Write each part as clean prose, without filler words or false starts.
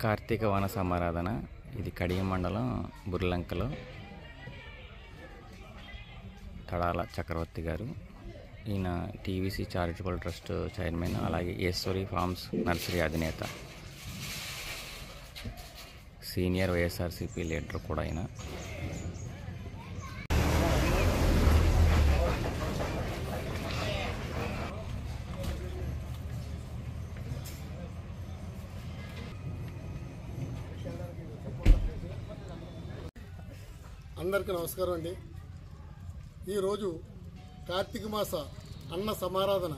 కార్తీక వన సమారాధన. ఇది కడియం మండలం బుర్లంకలో తడాల చక్రవర్తి గారు. ఈయన టీవీసీ చారిటబుల్ ట్రస్ట్ చైర్మన్, అలాగే ఈశ్వరి ఫార్మ్స్ నర్సరీ అధినేత, సీనియర్ వైఎస్ఆర్సీపీ లీడర్ కూడా ఆయన. అందరికీ నమస్కారం అండి. ఈరోజు కార్తీక మాస అన్న సమారాధన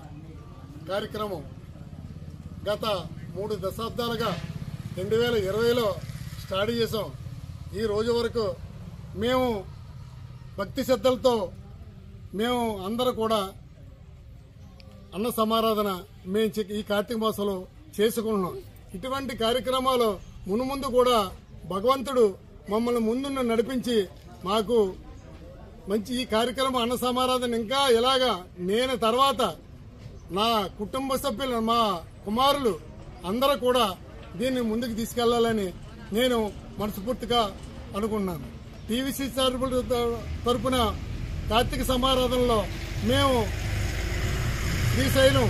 కార్యక్రమం గత 3 దశాబ్దాలుగా 2020లో స్టార్ట్ చేసాం. ఈ రోజు వరకు మేము భక్తి శ్రద్ధలతో మేము అందరూ కూడా అన్న సమారాధన ఈ కార్తీక మాసంలో చేసుకుంటున్నాం. ఇటువంటి కార్యక్రమాలు మునుముందు కూడా భగవంతుడు మమ్మల్ని ముందున్న నడిపించి మాకు మంచి ఈ కార్యక్రమం అన్న సమారాధన ఇంకా ఇలాగా నేను తర్వాత నా కుటుంబ సభ్యులు మా కుమారులు అందరూ కూడా దీన్ని ముందుకు తీసుకెళ్లాలని నేను మనస్ఫూర్తిగా అనుకున్నాను. టీవీసీ చారిటబుల్ తరపున కార్తీక సమారాధనలో మేము శ్రీశైలం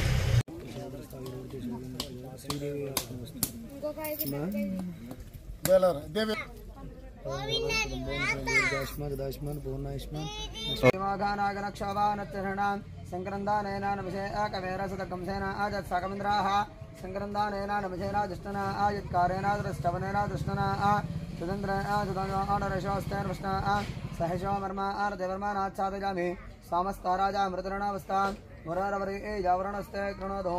సంక్రందానేనాభిషేకవేరసతకంసేన సంక్రందానేనాభిషేనాదిష్టన ఆయుత్కారేణాదృష్టవనేన దృష్టన సుతంద్రశోస్తేర్వృష్ణ సహిషో వర్మ ఆర్దేవర్మానాచ్ఛాదయామి సామస్తారాజా మృతరణావస్థా మురారవరి జావరణస్తే కృణోదో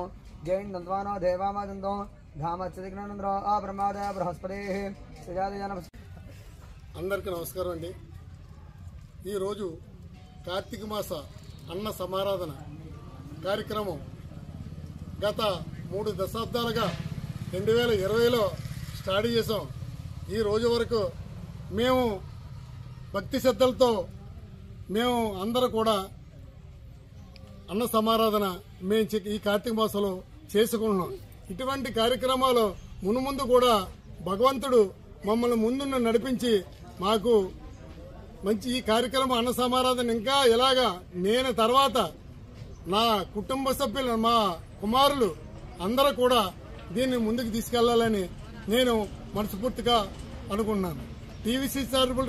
జైన్ దంద్వానో దేవామాదందో ధామచ్చతిగ్నంద్రో ఆ బ్రహ్మాదయ బృహస్పతి శ్రీజాదిజన. అందరికీ నమస్కారం అండి. ఈరోజు కార్తీక మాస అన్న సమారాధన కార్యక్రమం గత 3 దశాబ్దాలుగా 2020లో స్టార్ట్ చేసాం. ఈ రోజు వరకు మేము భక్తి శ్రద్ధలతో మేము అందరూ కూడా అన్న సమారాధన ఈ కార్తీక మాసంలో చేసుకుంటున్నాం. ఇటువంటి కార్యక్రమాలు మునుముందు కూడా భగవంతుడు మమ్మల్ని ముందున్న నడిపించి మాకు మంచి ఈ కార్యక్రమం అన్న సమారాధన ఇంకా ఇలాగా నేను తర్వాత నా కుటుంబ సభ్యులు మా కుమారులు అందరూ కూడా దీన్ని ముందుకు తీసుకెళ్లాలని నేను మనస్ఫూర్తిగా అనుకున్నాను. టీవీసీ చారిటబుల్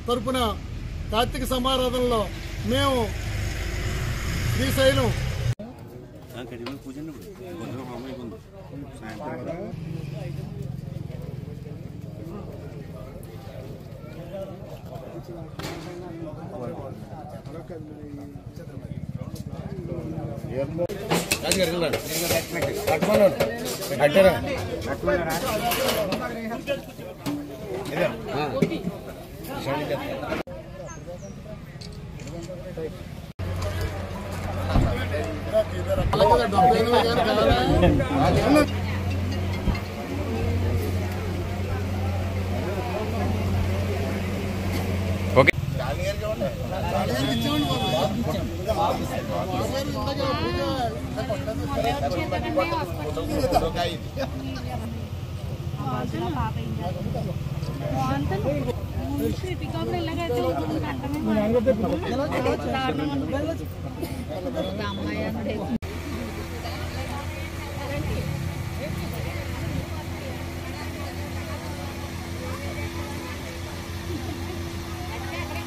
తరపున కార్తీక సమారాధనలో మేము శ్రీశైలం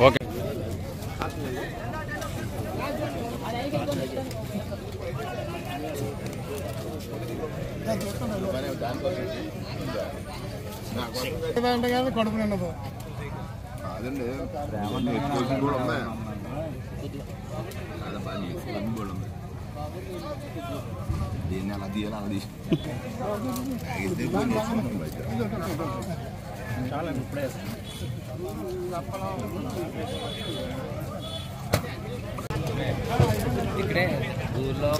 ఓకే. కడుపు నిండదు. దీన్ని అలా తీయాలి, అలా తీసి చాలా ఇక్కడే ఊర్లో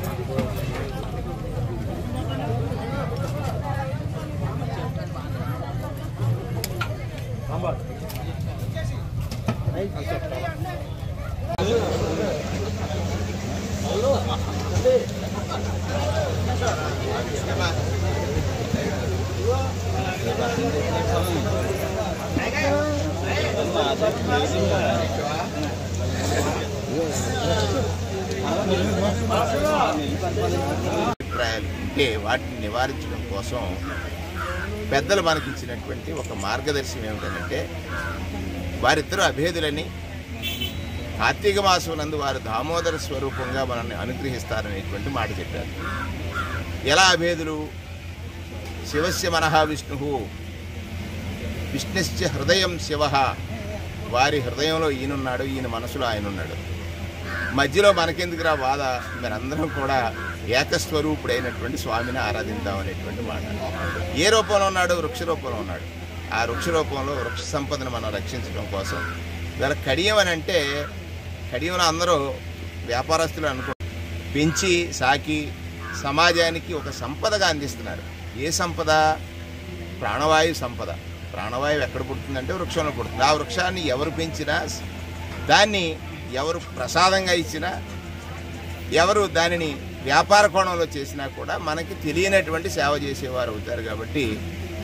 Halo. అభిప్రాయాలు ఉంటే వాటిని నివారించడం కోసం పెద్దలు మనకిచ్చినటువంటి ఒక మార్గదర్శనం ఏమిటంటే వారిద్దరూ అభేదులని కార్తీక మాసం నందు వారు దామోదర స్వరూపంగా మనల్ని అనుగ్రహిస్తారనేటువంటి మాట చెప్పారు. ఎలా అభేదులు? శివస్య మనః విష్ణు, విష్ణుశ్చ హృదయం శివ. వారి హృదయంలో ఈయనున్నాడు, ఈయన మనసులో ఆయన ఉన్నాడు. మధ్యలో మనకెందుకురా బాధ, మీరందరం కూడా ఏకస్వరూపుడైనటువంటి స్వామిని ఆరాధిద్దామనేటువంటి మాట. ఏ రూపంలో ఉన్నాడు? వృక్ష రూపంలో ఉన్నాడు. ఆ వృక్ష రూపంలో వృక్ష సంపదను మనం రక్షించడం కోసం ఇవాళ కడియం అని అంటే, కడియంలో అందరూ వ్యాపారస్తులు పెంచి సాకి సమాజానికి ఒక సంపదగా అందిస్తున్నారు. ఏ సంపద? ప్రాణవాయు సంపద. ప్రాణవాయువు ఎక్కడ పుడుతుందంటే వృక్షంలో పుడుతుంది. ఆ వృక్షాన్ని ఎవరు పెంచినా, దాన్ని ఎవరు ప్రసాదంగా ఇచ్చినా, ఎవరు దానిని వ్యాపార కోణంలో చేసినా కూడా మనకి తెలియనటువంటి సేవ చేసేవారు అవుతారు. కాబట్టి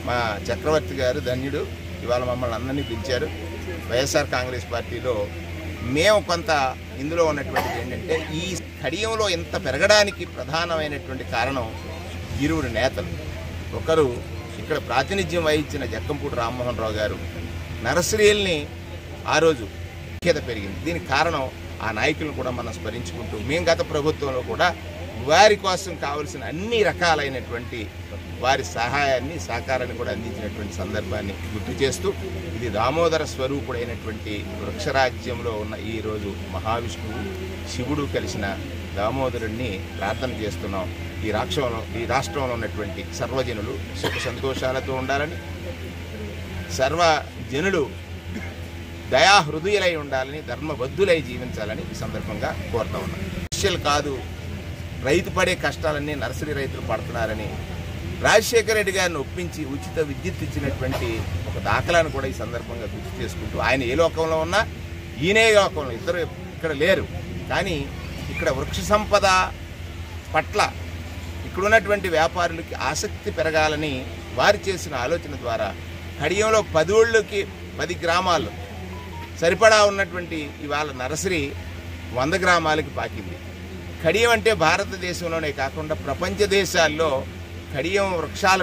మా చక్రవర్తి గారు ధన్యుడు. ఇవాళ మమ్మల్ని అందరినీ పిలిచారు. వైఎస్ఆర్ కాంగ్రెస్ పార్టీలో మేము కొంత ఇందులో ఉన్నటువంటిది ఏంటంటే, ఈ కడియంలో ఇంత పెరగడానికి ప్రధానమైనటువంటి కారణం ఇరువురు నేతలు. ఒకరు ఇక్కడ ప్రాతినిధ్యం వహించిన జక్కంపూడి రామ్మోహన్ రావు గారు. నర్సరీల్ని ఆ రోజు ముఖ్యత పెరిగింది. దీనికి కారణం ఆ నాయకులను కూడా మనం స్మరించుకుంటూ, మేము గత ప్రభుత్వంలో కూడా వారి కోసం కావలసిన అన్ని రకాలైనటువంటి వారి సహాయాన్ని సహకారాన్ని కూడా అందించినటువంటి సందర్భాన్ని గుర్తు చేస్తూ, ఇది దామోదర స్వరూపుడైనటువంటి వృక్షరాజ్యంలో ఉన్న ఈరోజు మహావిష్ణువు శివుడు కలిసిన దామోదరుణ్ణి ప్రార్థన చేస్తున్నాం. ఈ రాష్ట్రంలో ఉన్నటువంటి సర్వజనులు సుఖ సంతోషాలతో ఉండాలని, సర్వజనులు దయాహృదయులై ఉండాలని, ధర్మబద్ధులై జీవించాలని ఈ సందర్భంగా కోరుతా ఉన్నాం. స్పెషల్ కాదు, రైతు పడే కష్టాలన్నీ నర్సరీ రైతులు పడుతున్నారని రాజశేఖర రెడ్డి గారిని ఒప్పించి ఉచిత విద్యుత్ ఇచ్చినటువంటి ఒక దాఖలాను కూడా ఈ సందర్భంగా గుర్తు చేసుకుంటూ, ఆయన ఏ లోకంలో ఉన్నా ఈయనే లోకంలో, ఇద్దరు ఇక్కడ లేరు. కానీ ఇక్కడ వృక్ష సంపద పట్ల ఇక్కడ ఉన్నటువంటి వ్యాపారులకి ఆసక్తి పెరగాలని వారు చేసిన ఆలోచన ద్వారా కడియంలో 10 ఊళ్ళకి 10 గ్రామాలు సరిపడా ఉన్నటువంటి ఇవాళ నర్సరీ 100 గ్రామాలకి పాకింది. కడియం అంటే భారతదేశంలోనే కాకుండా ప్రపంచ దేశాల్లో కడియం వృక్షాల